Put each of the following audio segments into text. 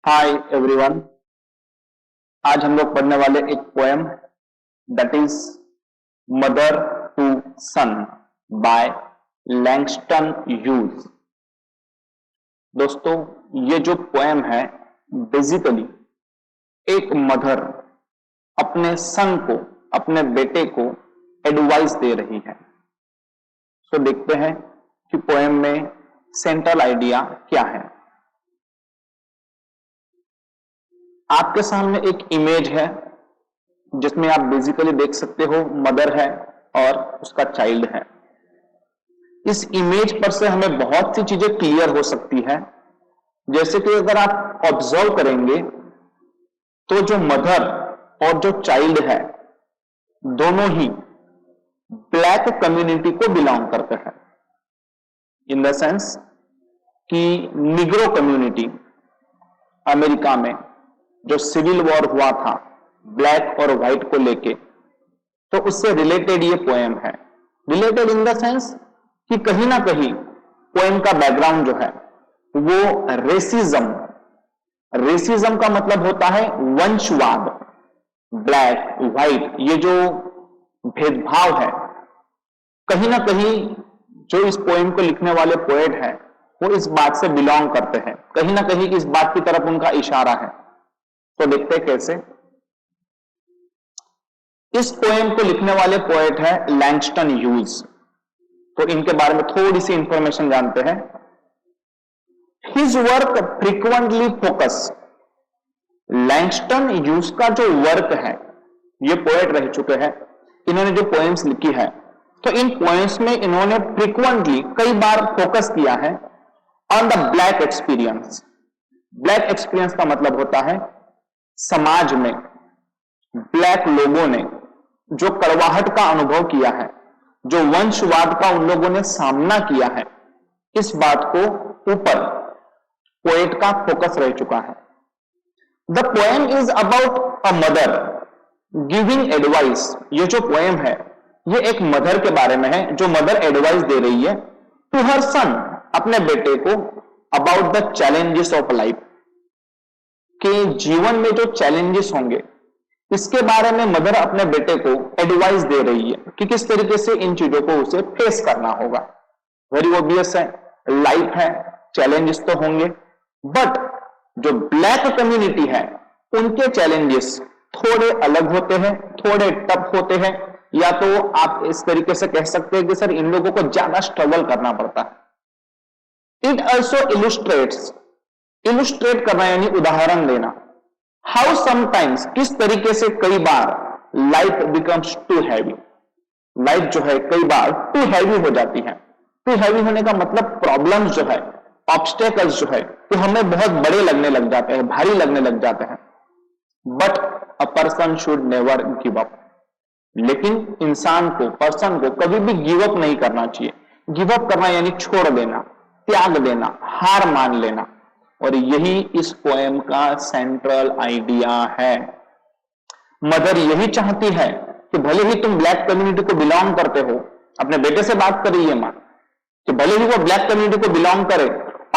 Hi everyone. आज हम लोग पढ़ने वाले एक poem that is mother to son by Langston Hughes. दोस्तों, ये जो पोएम है बेसिकली एक मदर अपने सन को, अपने बेटे को एडवाइस दे रही है। तो देखते हैं कि पोएम में सेंट्रल आइडिया क्या है। आपके सामने एक इमेज है जिसमें आप बेसिकली देख सकते हो मदर है और उसका चाइल्ड है। इस इमेज पर से हमें बहुत सी चीजें क्लियर हो सकती है, जैसे कि अगर आप ऑब्जर्व करेंगे तो जो मदर और जो चाइल्ड है दोनों ही ब्लैक कम्युनिटी को बिलोंग करते हैं। इन द सेंस कि निग्रो कम्युनिटी अमेरिका में जो सिविल वॉर हुआ था ब्लैक और व्हाइट को लेके, तो उससे रिलेटेड ये पोएम है। रिलेटेड इन द सेंस कि कहीं ना कहीं पोएम का बैकग्राउंड जो है वो रेसिज्म का मतलब होता है वंशवाद। ब्लैक व्हाइट ये जो भेदभाव है, कहीं ना कहीं जो इस पोएम को लिखने वाले पोएट है वो इस बात से बिलोंग करते हैं, कहीं ना कहीं इस बात की तरफ उनका इशारा है। तो देखते हैं कैसे। इस पोएम को लिखने वाले पोएट है लैंगस्टन ह्यूज। तो इनके बारे में थोड़ी सी इंफॉर्मेशन जानते हैं। His work frequently focus. Langston Hughes का जो वर्क है, ये पोएट रह चुके हैं, इन्होंने जो पोएम्स लिखी है तो इन पोएम्स में इन्होंने फ्रीक्वेंटली कई बार फोकस किया है on the black experience. Black experience का मतलब होता है समाज में ब्लैक लोगों ने जो कड़वाहट का अनुभव किया है, जो वंशवाद का उन लोगों ने सामना किया है, इस बात को ऊपर पोएट का फोकस रह चुका है। The poem is about a mother giving advice. ये जो पोएम है ये एक मदर के बारे में है, जो मदर एडवाइस दे रही है टू हर सन, अपने बेटे को, about the challenges of life, कि जीवन में जो चैलेंजेस होंगे इसके बारे में मदर अपने बेटे को एडवाइस दे रही है कि किस तरीके से इन चीजों को उसे फेस करना होगा। वेरी ऑब्वियस है, लाइफ है, चैलेंजेस तो होंगे, बट जो ब्लैक कम्युनिटी है उनके चैलेंजेस थोड़े अलग होते हैं, थोड़े टफ होते हैं, या तो आप इस तरीके से कह सकते हैं कि सर इन लोगों को ज्यादा स्ट्रगल करना पड़ता है। इट ऑल्सो इलुस्ट्रेट करना यानी उदाहरण देना। हाउ समटाइम्स, किस तरीके से कई बार life becomes too heavy. Life जो है कई बार टू हैवी हो जाती है। टू हैवी होने का मतलब प्रॉब्लम्स जो है, ऑब्स्टेकल्स जो है, तो हमें बहुत बड़े लगने लग जाते हैं, भारी लगने लग जाते हैं। But a person should never give up. लेकिन इंसान को, पर्सन को कभी भी गिव अप नहीं करना चाहिए। गिव अप करना यानी छोड़ देना, त्याग देना, हार मान लेना। और यही इस पोएम का सेंट्रल आइडिया है। मदर यही चाहती है कि भले ही तुम ब्लैक कम्युनिटी को बिलोंग करते हो, अपने बेटे से बात कर रही है मां, कि भले ही वो ब्लैक कम्युनिटी को बिलोंग करे,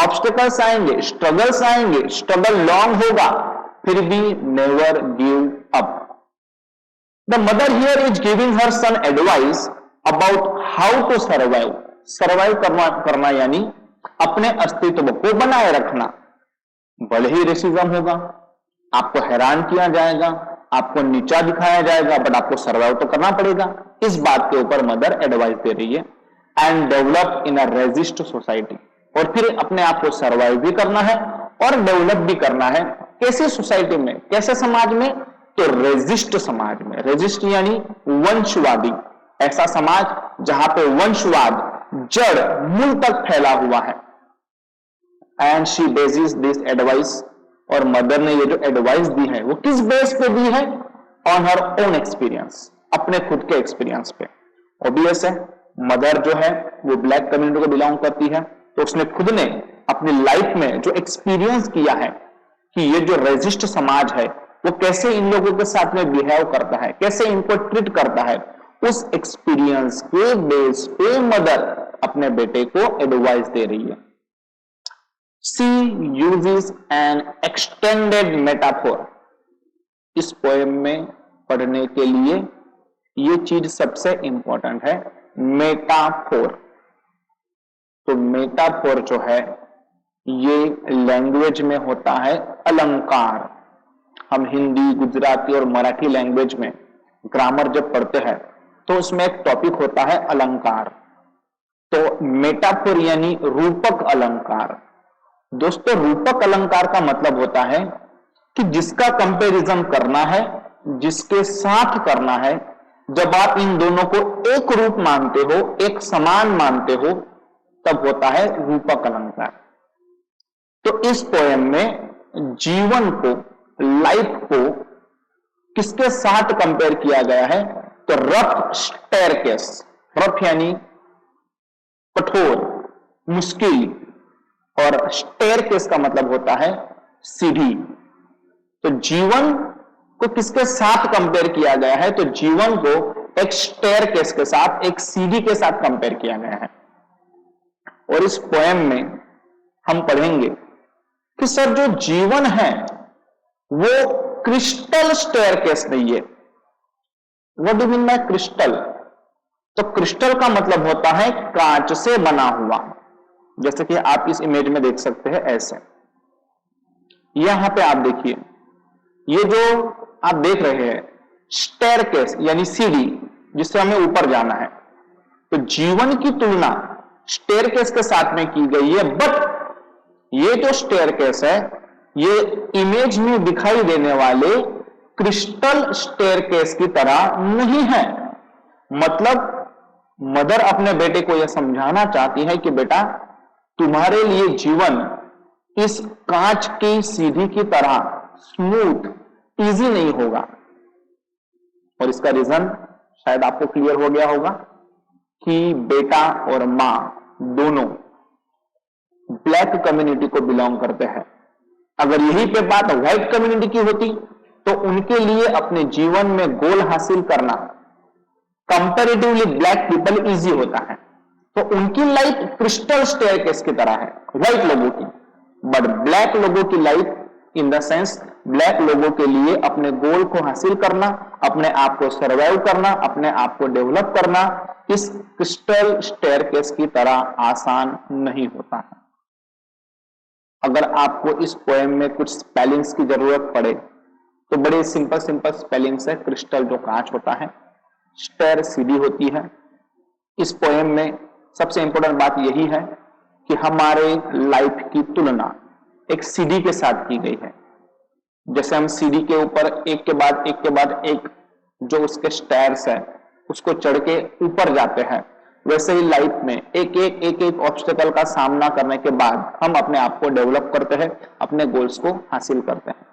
ऑब्स्टेकल्स आएंगे, स्ट्रगल्स आएंगे, स्ट्रगल लॉन्ग होगा, फिर भी never give up. The mother here is giving her son advice about how to survive. Survive करना यानी अपने अस्तित्व को बनाए रखना। भले ही रेसिज्म होगा, आपको हैरान किया जाएगा, आपको नीचा दिखाया जाएगा, बट आपको सर्वाइव तो करना पड़ेगा। इस बात के ऊपर मदर एडवाइस दे रही है। And develop in a resist society. और फिर अपने आप को सर्वाइव भी करना है और डेवलप भी करना है। कैसे सोसाइटी में, कैसे समाज में? तो रेजिस्ट समाज में। रेजिस्ट यानी वंशवादी, ऐसा समाज जहां पे वंशवाद जड़ मूल तक फैला हुआ है। And she basis this advice. और मदर ने ये जो एडवाइस दी है वो किस बेस पे दी है? ऑन हर ओन एक्सपीरियंस, अपने खुद के एक्सपीरियंस पे। ऑब्वियस है, मदर जो है वो ब्लैक कम्युनिटी को बिलोंग करती है, तो उसने खुद ने अपनी लाइफ में जो एक्सपीरियंस किया है कि ये जो रेजिस्ट समाज है वो कैसे इन लोगों के साथ में बिहेव करता है, कैसे इनको ट्रीट करता है, उस एक्सपीरियंस के बेस पे मदर अपने बेटे को एडवाइस दे रही है। She uses N extended metaphor. इस पोएम में पढ़ने के लिए ये चीज सबसे इंपॉर्टेंट है, मेटाफोर। तो मेटाफोर जो है ये लैंग्वेज में होता है अलंकार। हम हिंदी, गुजराती और मराठी लैंग्वेज में ग्रामर जब पढ़ते हैं तो उसमें एक टॉपिक होता है अलंकार। तो मेटाफोर यानी रूपक अलंकार। दोस्तों, रूपक अलंकार का मतलब होता है कि जिसका कंपैरिजन करना है, जिसके साथ करना है, जब आप इन दोनों को एक रूप मानते हो, एक समान मानते हो, तब होता है रूपक अलंकार। तो इस पोएम में जीवन को, लाइफ को किसके साथ कंपेयर किया गया है? तो रफ स्टेयरकेस। रफ यानी कठोर, मुश्किल, और स्टेयरकेस का मतलब होता है सीढ़ी। तो जीवन को किसके साथ कंपेयर किया गया है? तो जीवन को एक स्टेयरकेस के साथ, एक सीढ़ी के साथ कंपेयर किया गया है। और इस पोएम में हम पढ़ेंगे कि सर जो जीवन है वो क्रिस्टल स्टेयरकेस नहीं है। What do mean by crystal? तो क्रिस्टल का मतलब होता है कांच से बना हुआ, जैसे कि आप इस इमेज में देख सकते हैं ऐसे। यहां पे आप देखिए, ये जो आप देख रहे हैं स्टेयरकेस यानी सीढ़ी, जिससे हमें ऊपर जाना है। तो जीवन की तुलना स्टेयरकेस के साथ में की गई है, बट ये जो स्टेयरकेस है ये इमेज में दिखाई देने वाले क्रिस्टल स्टेयरकेस की तरह नहीं है। मतलब मदर अपने बेटे को यह समझाना चाहती है कि बेटा, तुम्हारे लिए जीवन इस कांच की सीढ़ी की तरह स्मूथ, इजी नहीं होगा। और इसका रीजन शायद आपको क्लियर हो गया होगा कि बेटा और मां दोनों ब्लैक कम्युनिटी को बिलोंग करते हैं। अगर यही पे बात व्हाइट कम्युनिटी की होती तो उनके लिए अपने जीवन में गोल हासिल करना कंपैरेटिवली ब्लैक पीपल इजी होता है। तो उनकी लाइफ क्रिस्टल स्टेयरकेस की तरह है व्हाइट लोगों की, बट ब्लैक लोगों की life in the sense, black लोगों के लिए अपने गोल को हासिल करना, अपने आप को सर्वाइव करना, अपने आप को डेवलप करना इस क्रिस्टल स्टेयरकेस की तरह आसान नहीं होता है। अगर आपको इस पोएम में कुछ स्पेलिंग्स की जरूरत पड़े तो बड़े सिंपल सिंपल स्पेलिंग्स है। क्रिस्टल जो कांच होता है, स्टेयर सीढ़ी होती है। इस पोएम में सबसे इंपॉर्टेंट बात यही है कि हमारे लाइफ की तुलना एक सीढ़ी के साथ की गई है। जैसे हम सीढ़ी के ऊपर एक के बाद एक जो उसके स्टेयर्स है उसको चढ़ के ऊपर जाते हैं, वैसे ही लाइफ में एक ऑब्स्टेकल का सामना करने के बाद हम अपने आप को डेवलप करते हैं, अपने गोल्स को हासिल करते हैं।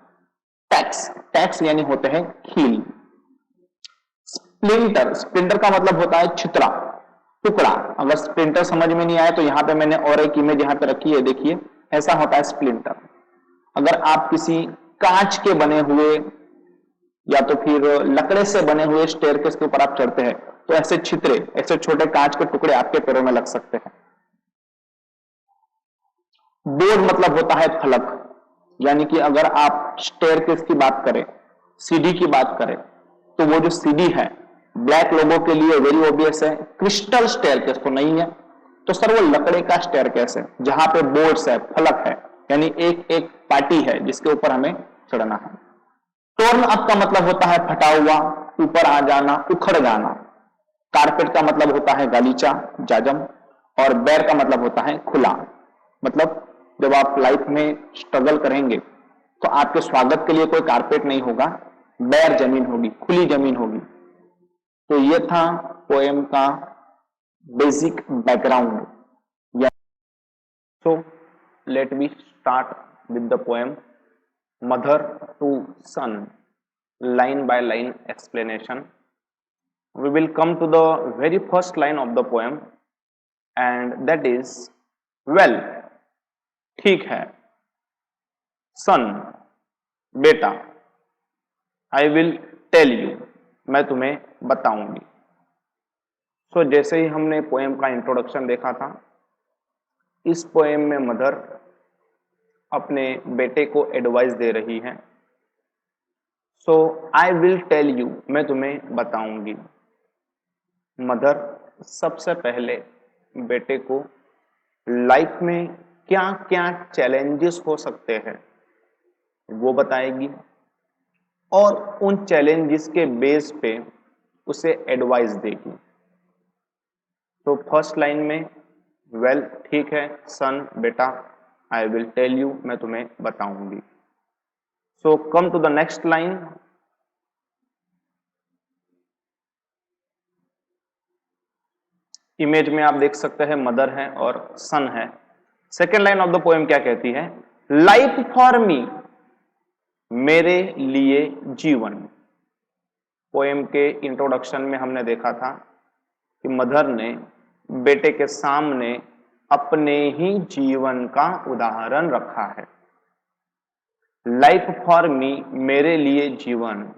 टैक्स यानी होते हैं कील। स्प्लिंटर का मतलब होता है छितरा, टुकड़ा। अगर स्प्लिंटर समझ में नहीं आया तो यहां पे मैंने और एक इमेज यहां पे रखी है, देखिए ऐसा होता है स्प्लिंटर। अगर आप किसी कांच के बने हुए या तो फिर लकड़े से बने हुए स्टेयरकेस के ऊपर आप चढ़ते हैं तो ऐसे छितरे, ऐसे छोटे कांच के टुकड़े आपके पैरों में लग सकते हैं। बोर्ड मतलब होता है फलक, यानी कि अगर आप स्टेयरकेस की बात करें, सीढ़ी की बात करें, तो वो जो सीढ़ी है ब्लैक लोगों के लिए वेरी ऑब्वियस है, क्रिस्टल स्टेयरकेस तो नहीं है। तो सर वो लकड़े का स्टेयरकेस है जहां पे बोर्ड्स है, फलक है, यानी एक एक पार्टी है जिसके ऊपर हमें चढ़ना है। टोर्न अप का मतलब होता है फटा हुआ, ऊपर आ जाना, उखड़ जाना। कारपेट का मतलब होता है गालीचा, जाजम। और बेर का मतलब होता है खुला। मतलब जब आप लाइफ में स्ट्रगल करेंगे तो आपके स्वागत के लिए कोई कारपेट नहीं होगा, बेर जमीन होगी, खुली जमीन होगी। तो यह था पोएम का basic background. So let me start with the poem mother to son, line by line explanation. We will come to the very first line of the poem and that is well, ठीक है, son, बेटा, I will tell you, मैं तुम्हें बताऊंगी। सो जैसे ही हमने poem का introduction देखा था, इस पोएम में मदर अपने बेटे को एडवाइस दे रही है। सो आई विल टेल यू, मैं तुम्हें बताऊंगी। मदर सबसे पहले बेटे को लाइफ में क्या क्या चैलेंजेस हो सकते हैं वो बताएगी और उन चैलेंजेस के बेस पे उसे एडवाइस देगी। तो फर्स्ट लाइन में वेल ठीक है सन बेटा, आई विल टेल यू, मैं तुम्हें बताऊंगी। So come to the next line. Image में आप देख सकते हैं मदर है और सन है। Second line of the poem क्या कहती है? लाइफ फॉर मी, मेरे लिए जीवन। पोएम के इंट्रोडक्शन में हमने देखा था कि मदर ने बेटे के सामने अपने ही जीवन का उदाहरण रखा है। लाइफ फॉर मी, मेरे लिए जीवन,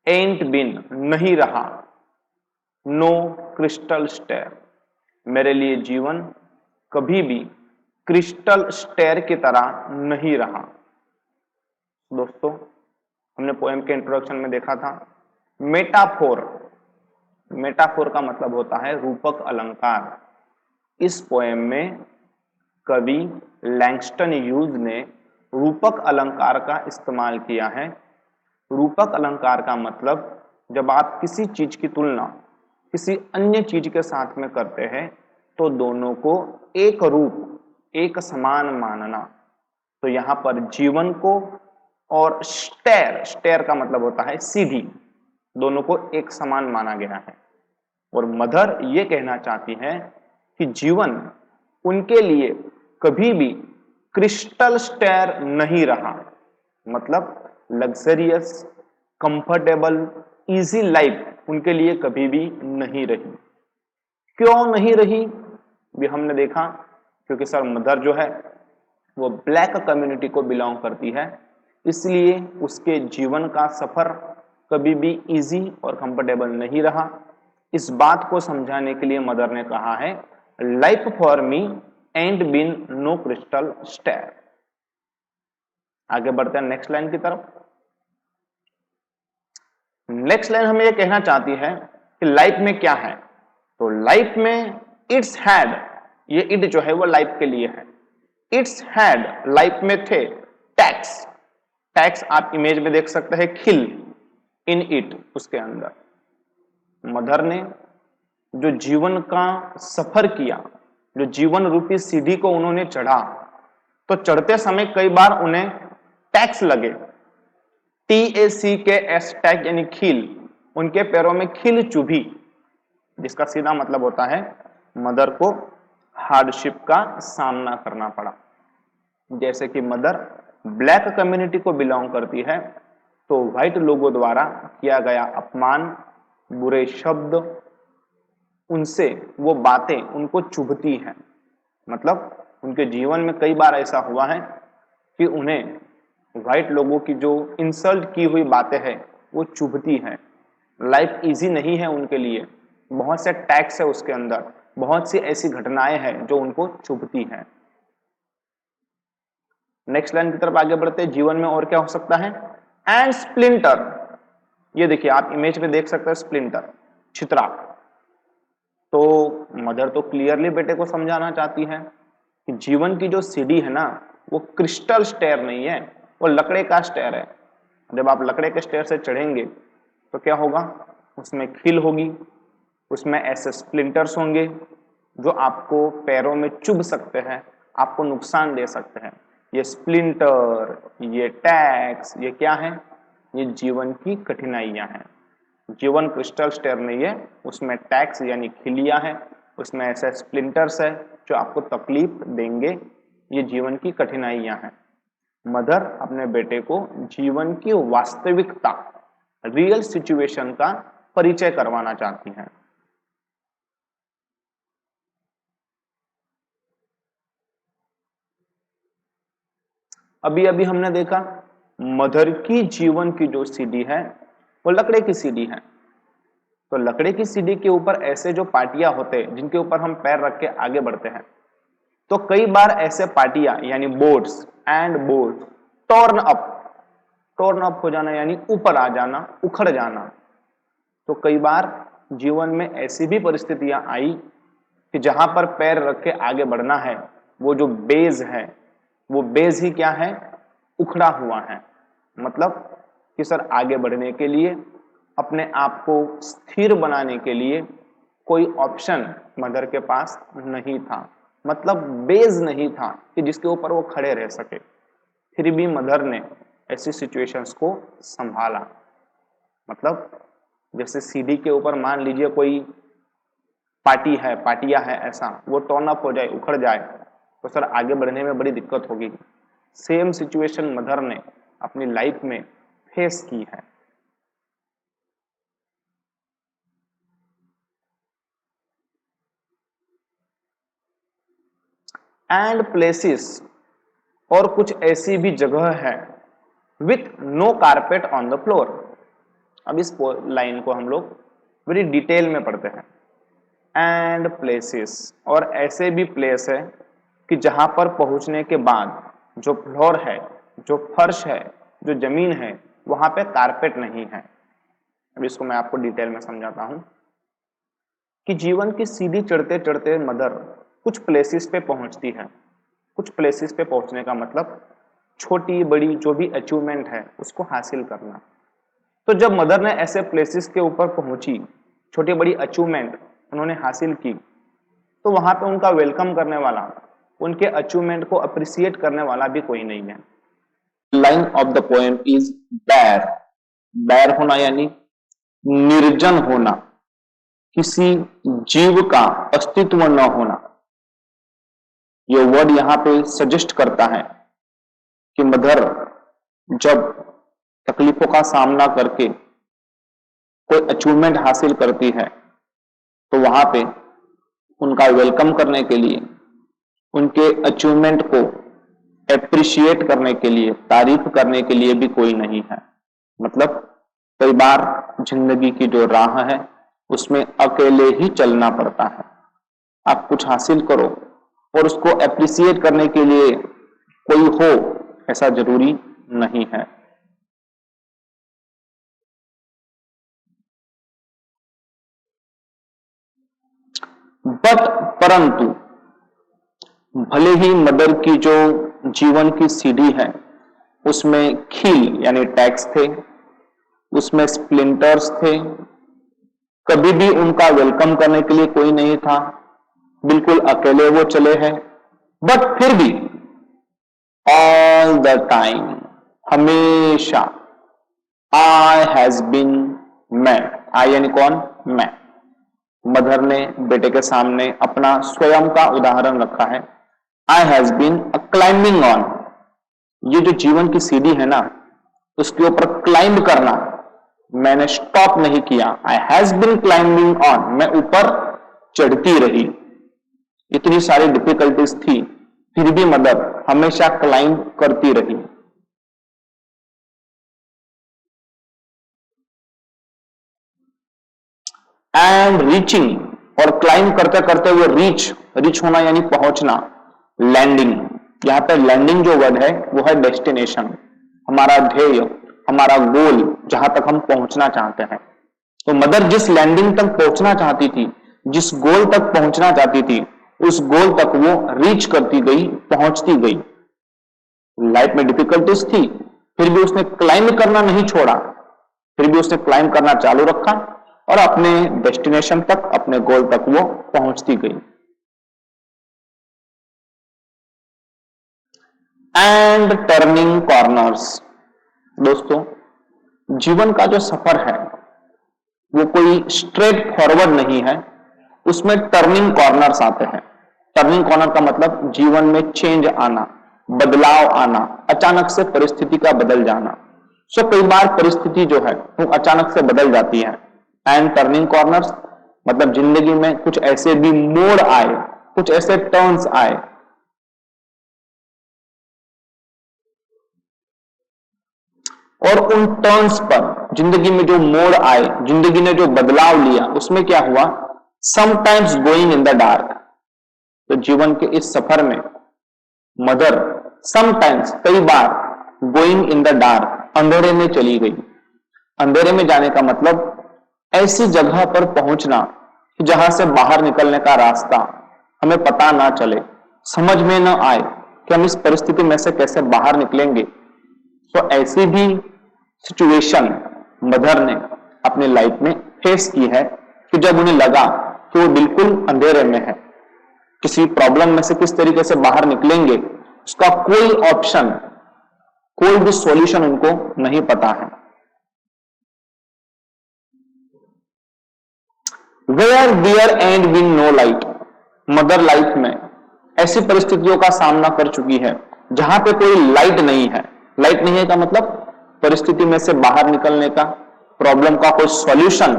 एंट बिन, नहीं रहा, नो क्रिस्टल स्टेयर, मेरे लिए जीवन कभी भी क्रिस्टल स्टेयर की तरह नहीं रहा। दोस्तों हमने पोएम के इंट्रोडक्शन में देखा था मेटाफोर, मेटाफोर का मतलब होता है रूपक अलंकार। इस पोएम में कवि लैंगस्टन ह्यूज ने रूपक अलंकार का इस्तेमाल किया है। रूपक अलंकार का मतलब जब आप किसी चीज की तुलना किसी अन्य चीज के साथ में करते हैं तो दोनों को एक रूप, एक समान मानना। तो यहां पर जीवन को और स्टेयर, स्टेयर का मतलब होता है सीधी, दोनों को एक समान माना गया है। और मदर ये कहना चाहती है कि जीवन उनके लिए कभी भी क्रिस्टल स्टेयर नहीं रहा, मतलब लग्जरियस, कंफर्टेबल, इजी लाइफ उनके लिए कभी भी नहीं रही। क्यों नहीं रही भी हमने देखा, क्योंकि सर मदर जो है वो ब्लैक कम्युनिटी को बिलोंग करती है, इसलिए उसके जीवन का सफर कभी भी इजी और कंफर्टेबल नहीं रहा। इस बात को समझाने के लिए मदर ने कहा है life for me and been no crystal stair. आगे बढ़ते हैं नेक्स्ट लाइन की तरफ। नेक्स्ट लाइन हमें यह कहना चाहती है कि लाइफ में क्या है। तो लाइफ में इट्स हैड, ये इट जो है वो लाइफ के लिए है। इट्स हैड, लाइफ में थे टैक्स, टैक्स आप इमेज में देख सकते हैं खिल, इन इट, उसके अंदर। मदर ने जो जीवन का सफर किया, जो जीवन रूपी सीढ़ी को उन्होंने चढ़ा, तो चढ़ते समय कई बार उन्हें टैक्स लगे, TACKS, टैग यानी खील, उनके पैरों में खील चुभी, जिसका सीधा मतलब होता है मदर को हार्डशिप का सामना करना पड़ा। जैसे कि मदर ब्लैक कम्युनिटी को बिलोंग करती है तो व्हाइट लोगों द्वारा किया गया अपमान, बुरे शब्द, उनसे वो बातें उनको चुभती हैं। मतलब उनके जीवन में कई बार ऐसा हुआ है कि उन्हें व्हाइट लोगों की जो इंसल्ट की हुई बातें हैं वो चुभती हैं। लाइफ इजी नहीं है उनके लिए, बहुत से टैक्स है उसके अंदर, बहुत सी ऐसी घटनाएं हैं जो उनको चुभती हैं। नेक्स्ट लाइन की तरफ आगे बढ़ते हैं। जीवन में और क्या हो सकता है? एंड स्प्लिंटर, ये देखिए आप इमेज में देख सकते हैं स्प्लिंटर, छितरा। तो मदर तो क्लियरली बेटे को समझाना चाहती है कि जीवन की जो सीढ़ी है ना वो क्रिस्टल स्टेयर नहीं है, वो लकड़े का स्टेयर है। जब आप लकड़े के स्टेयर से चढ़ेंगे तो क्या होगा? उसमें खील होगी, उसमें ऐसे स्प्लिंटर्स होंगे जो आपको पैरों में चुभ सकते हैं, आपको नुकसान दे सकते हैं। ये स्प्लिंटर, ये टैक्स, ये क्या है? ये जीवन की कठिनाइयां हैं। जीवन क्रिस्टल स्टेयर नहीं है, उसमें टैक्स यानी खिलियां है, उसमें ऐसे स्प्लिंटर्स है जो आपको तकलीफ देंगे। ये जीवन की कठिनाइयां हैं। मदर अपने बेटे को जीवन की वास्तविकता, रियल सिचुएशन का परिचय करवाना चाहती हैं। अभी अभी हमने देखा मदर की जीवन की जो सीढ़ी है वो लकड़े की सीढ़ी है। तो लकड़े की सीढ़ी के ऊपर ऐसे जो पाटियां होते हैं जिनके ऊपर हम पैर रख के आगे बढ़ते हैं, तो कई बार ऐसे पार्टियां यानी boards and board torn up हो जाना यानी ऊपर आ जाना, उखड़ जाना। तो कई बार जीवन में ऐसी भी परिस्थितियां आई कि जहां पर पैर रख के आगे बढ़ना है, वो जो बेस है, वो बेस ही क्या है, उखड़ा हुआ है। मतलब कि सर आगे बढ़ने के लिए, अपने आप को स्थिर बनाने के लिए कोई ऑप्शन मदर के पास नहीं था, मतलब बेस नहीं था कि जिसके ऊपर वो खड़े रह सके। फिर भी मदर ने ऐसी सिचुएशंस को संभाला। मतलब जैसे सीढ़ी के ऊपर मान लीजिए कोई पार्टियां है, ऐसा वो टर्न अप हो जाए, उखड़ जाए, तो सर आगे बढ़ने में बड़ी दिक्कत होगी। सेम सिचुएशन मदर ने अपनी लाइफ में फेस की है। एंड प्लेसेस, और कुछ ऐसी भी जगह है with no carpet on the floor. अब इस लाइन को हम लोग बड़ी डिटेल में पढ़ते हैं। एंड प्लेसेस, और ऐसे भी प्लेस है कि जहां पर पहुंचने के बाद जो फ्लोर है, जो फर्श है, जो जमीन है, वहां पे कारपेट नहीं है। अब इसको मैं आपको डिटेल में समझाता हूं कि जीवन की सीढ़ी चढ़ते चढ़ते मदर कुछ प्लेसेस पे पहुंचती है। कुछ प्लेसेस पे पहुंचने का मतलब छोटी बड़ी जो भी अचीवमेंट है उसको हासिल करना। तो जब मदर ने ऐसे प्लेसेस के ऊपर पहुंची, छोटी बड़ी अचीवमेंट उन्होंने हासिल की, तो वहां पे उनका वेलकम करने वाला, उनके अचीवमेंट को अप्रिशिएट करने वाला भी कोई नहीं है। Line of the poem is बैर। बैर होना यानी निर्जन होना, किसी जीव का अस्तित्व न होना। यह वर्ड यहां पे सजेस्ट करता है कि मदर जब तकलीफों का सामना करके कोई अचीवमेंट हासिल करती है, तो वहां पे उनका वेलकम करने के लिए, उनके अचीवमेंट को एप्रिशिएट करने के लिए, तारीफ करने के लिए भी कोई नहीं है। मतलब कई बार जिंदगी की जो राह है उसमें अकेले ही चलना पड़ता है। आप कुछ हासिल करो और उसको एप्रिशिएट करने के लिए कोई हो, ऐसा जरूरी नहीं है। परंतु भले ही मदर की जो जीवन की सीढ़ी है उसमें खील यानी टैक्स थे, उसमें स्प्लिंटर्स थे, कभी भी उनका वेलकम करने के लिए कोई नहीं था, बिल्कुल अकेले वो चले हैं। बट फिर भी ऑल द टाइम, हमेशा, आई हैज बीन, मैं, आई यानी कौन, मैं। मदर ने बेटे के सामने अपना स्वयं का उदाहरण रखा है। I has been climbing on, ये जो जीवन की सीढ़ी है ना, उसके ऊपर क्लाइंब करना मैंने स्टॉप नहीं किया। I has been climbing on, मैं ऊपर चढ़ती रही। इतनी सारी डिफिकल्टीज थी, फिर भी मदर हमेशा क्लाइंब करती रही। एंड रीचिंग, और क्लाइंब करते करते वो रीच होना यानी पहुंचना, लैंडिंग। यहां पर लैंडिंग जो वर्ड है वो है डेस्टिनेशन, हमारा ध्येय, हमारा गोल, जहां तक हम पहुंचना चाहते हैं। तो मदर जिस लैंडिंग तक पहुंचना चाहती थी, जिस गोल तक पहुंचना चाहती थी, उस गोल तक वो रीच करती गई, पहुंचती गई। लाइफ में डिफिकल्टीज थी, फिर भी उसने क्लाइंब करना नहीं छोड़ा, फिर भी उसने क्लाइंब करना चालू रखा और अपने डेस्टिनेशन तक, अपने गोल तक वो पहुंचती गई। एंड टर्निंग कॉर्नर्स, दोस्तों जीवन का जो सफर है वो कोई स्ट्रेट फॉरवर्ड नहीं है, उसमें टर्निंग कॉर्नर्स आते हैं। टर्निंग कॉर्नर का मतलब जीवन में चेंज आना, बदलाव आना, अचानक से परिस्थिति का बदल जाना। सो कई बार परिस्थिति जो है वो अचानक से बदल जाती है। एंड टर्निंग कॉर्नर्स मतलब जिंदगी में कुछ ऐसे भी मोड़ आए, कुछ ऐसे टर्न्स आए और उन टर्न्स पर, जिंदगी में जो मोड़ आए, जिंदगी ने जो बदलाव लिया, उसमें क्या हुआ, sometimes going in the dark, तो जीवन के इस सफर में मदर समटाइम्स कई बार गोइंग इन द डार्क अंधेरे में चली गई। अंधेरे में जाने का मतलब ऐसी जगह पर पहुंचना जहां से बाहर निकलने का रास्ता हमें पता ना चले, समझ में ना आए कि हम इस परिस्थिति में से कैसे बाहर निकलेंगे। तो ऐसी भी सिचुएशन मदर ने अपनी लाइफ में फेस की है कि जब उन्हें लगा कि वो बिल्कुल अंधेरे में है, किसी प्रॉब्लम में से किस तरीके से बाहर निकलेंगे उसका कोई ऑप्शन, कोई भी सॉल्यूशन उनको नहीं पता है। Where there and been no light, mother life में ऐसी परिस्थितियों का सामना कर चुकी है जहां पे कोई लाइट नहीं है। लाइट नहीं है का मतलब परिस्थिति में से बाहर निकलने का, प्रॉब्लम का कोई सॉल्यूशन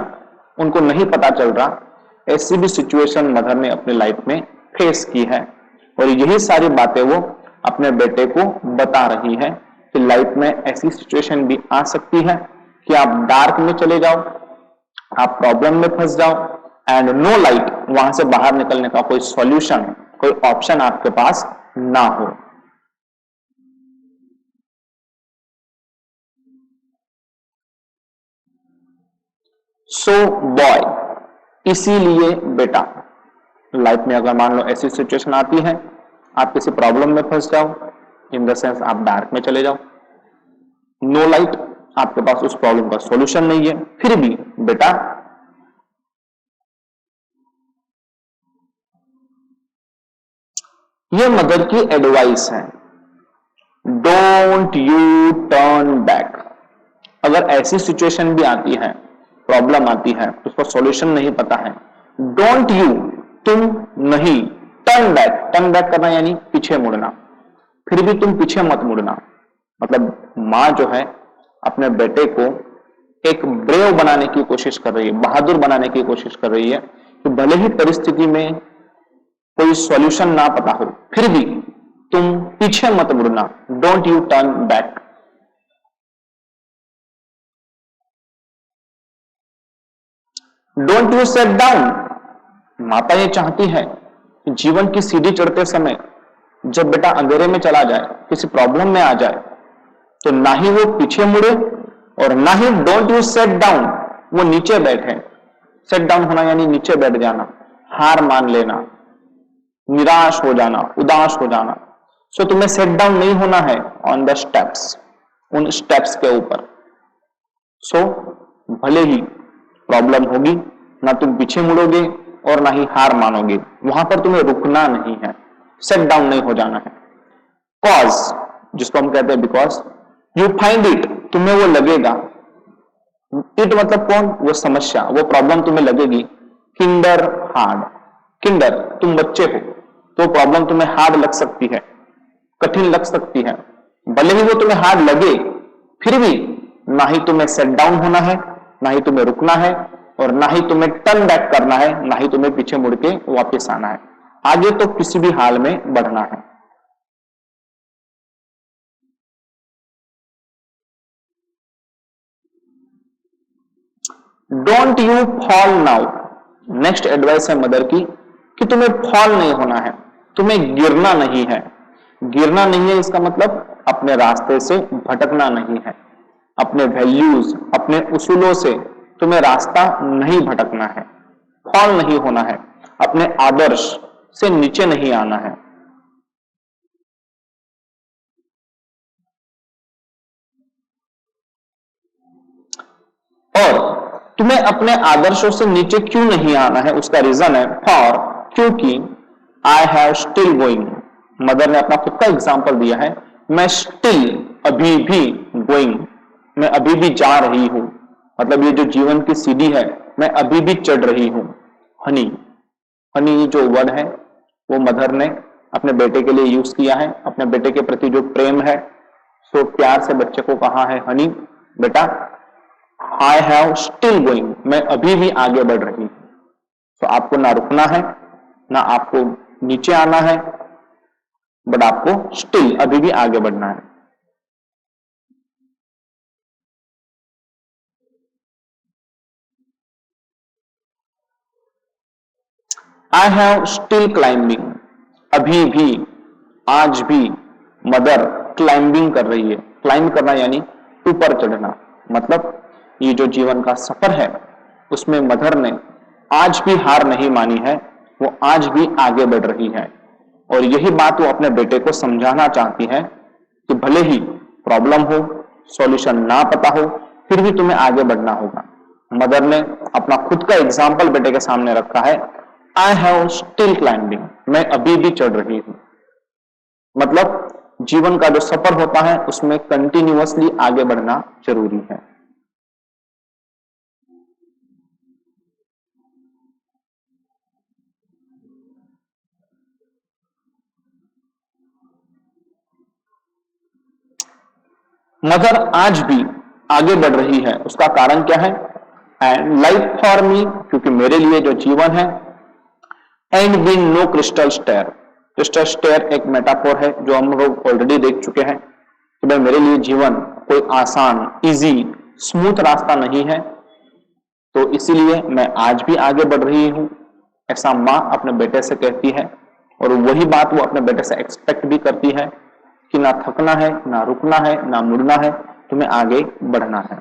उनको नहीं पता चल रहा। ऐसी भी सिचुएशन मदर ने अपनी लाइफ में फेस की है और यही सारी बातें वो अपने बेटे को बता रही है कि लाइफ में ऐसी सिचुएशन भी आ सकती है कि आप डार्क में चले जाओ, आप प्रॉब्लम में फंस जाओ एंड नो लाइट, वहां से बाहर निकलने का कोई सॉल्यूशन, कोई ऑप्शन आपके पास ना हो। सो बॉय, इसीलिए बेटा, लाइफ में अगर मान लो ऐसी सिचुएशन आती है, आप किसी प्रॉब्लम में फंस जाओ, इन द सेंस आप डार्क में चले जाओ, नो लाइट, आपके पास उस प्रॉब्लम का सॉल्यूशन नहीं है, फिर भी बेटा ये मदर की एडवाइस है, डोंट यू टर्न बैक। अगर ऐसी सिचुएशन भी आती है, प्रॉब्लम आती है, उसका सॉल्यूशन नहीं पता है, डोंट यू, तुम नहीं, टर्न बैक, टर्न बैक करना यानी पीछे मुड़ना, फिर भी तुम पीछे मत मुड़ना। मतलब मां जो है अपने बेटे को एक ब्रेव बनाने की कोशिश कर रही है, बहादुर बनाने की कोशिश कर रही है कि भले ही परिस्थिति में कोई सॉल्यूशन ना पता हो, फिर भी तुम पीछे मत मुड़ना, don't U turn back. Don't you set down, माता ये चाहती है कि जीवन की सीढ़ी चढ़ते समय जब बेटा अंधेरे में चला जाए, किसी प्रॉब्लम में आ जाए, तो ना ही वो पीछे मुड़े और ना ही डोंट यू सेट डाउन, वो नीचे बैठे। सेट डाउन होना यानी नीचे बैठ जाना, हार मान लेना, निराश हो जाना, उदास हो जाना। सो तुम्हें सेट डाउन नहीं होना है ऑन द स्टेप्स, उन स्टेप्स के ऊपर। सो भले ही प्रॉब्लम होगी, ना तुम पीछे मुड़ोगे और ना ही हार मानोगे, वहां पर तुम्हें रुकना नहीं है, सेट डाउन नहीं हो जाना है। कॉज, जिसको हम कहते हैं बिकॉज, यू फाइंड इट, तुम्हें वो लगेगा, इट मतलब कौन, वो समस्या, वो प्रॉब्लम तुम्हें लगेगी किंडर हार्ड। किंडर, तुम बच्चे हो तो प्रॉब्लम तुम्हें हार्ड लग सकती है, कठिन लग सकती है। भले ही वो तुम्हें हार्ड लगे, फिर भी ना ही तुम्हें सेट डाउन होना है, ना ही तुम्हें रुकना है और ना ही तुम्हें टर्न बैक करना है, ना ही तुम्हें पीछे मुड़ के वापस आना है। आगे तो किसी भी हाल में बढ़ना है। Don't you fall now, next advice है मदर की कि तुम्हें फॉल नहीं होना है, तुम्हें गिरना नहीं है। गिरना नहीं है इसका मतलब अपने रास्ते से भटकना नहीं है, अपने वैल्यूज, अपने उसूलों से तुम्हें रास्ता नहीं भटकना है, फॉल नहीं होना है, अपने आदर्श से नीचे नहीं आना है। और तुम्हें अपने आदर्शों से नीचे क्यों नहीं आना है, उसका रीजन है फॉर, क्योंकि I have still going, mother ने अपना खुद का एग्जाम्पल दिया है, मैं स्टिल, अभी भी, गोइंग, मैं अभी भी जा रही हूं, मतलब ये जो जीवन की सीढ़ी है मैं अभी भी चढ़ रही हूं। हनी, हनी जो वर्ड है वो मदर ने अपने बेटे के लिए यूज किया है, अपने बेटे के प्रति जो प्रेम है, सो प्यार से बच्चे को कहा है, हनी बेटा आई हैव स्टिल गोइंग, मैं अभी भी आगे बढ़ रही हूं। तो आपको ना रुकना है, ना आपको नीचे आना है, बट आपको स्टिल अभी भी आगे बढ़ना है। आई हैव स्टिल क्लाइंबिंग, अभी भी, आज भी मदर क्लाइंबिंग कर रही है। क्लाइंब करना यानी ऊपर चढ़ना, मतलब ये जो जीवन का सफर है उसमें मदर ने आज भी हार नहीं मानी है, वो आज भी आगे बढ़ रही है। और यही बात वो अपने बेटे को समझाना चाहती है कि भले ही प्रॉब्लम हो, सॉल्यूशन ना पता हो, फिर भी तुम्हें आगे बढ़ना होगा। मदर ने अपना खुद का एग्जाम्पल बेटे के सामने रखा है, आई हैव स्टिल क्लाइंबिंग, मैं अभी भी चढ़ रही हूं। मतलब जीवन का जो सफर होता है उसमें कंटिन्यूअसली आगे बढ़ना जरूरी है। मदर आज भी आगे बढ़ रही है, उसका कारण क्या है? एंड लाइफ फॉर मी, क्योंकि मेरे लिए जो जीवन है, and been no crystal stair. Crystal stair एक मेटाफोर है जो हम लोग ऑलरेडी देख चुके हैं कि भाई मेरे लिए जीवन कोई आसान, इजी, स्मूथ रास्ता नहीं है, तो इसीलिए मैं आज भी आगे बढ़ रही हूं, ऐसा मां अपने बेटे से कहती है। और वही बात वो अपने बेटे से एक्सपेक्ट भी करती है कि ना थकना है, ना रुकना है, ना मुड़ना है, तुम्हें आगे बढ़ना है।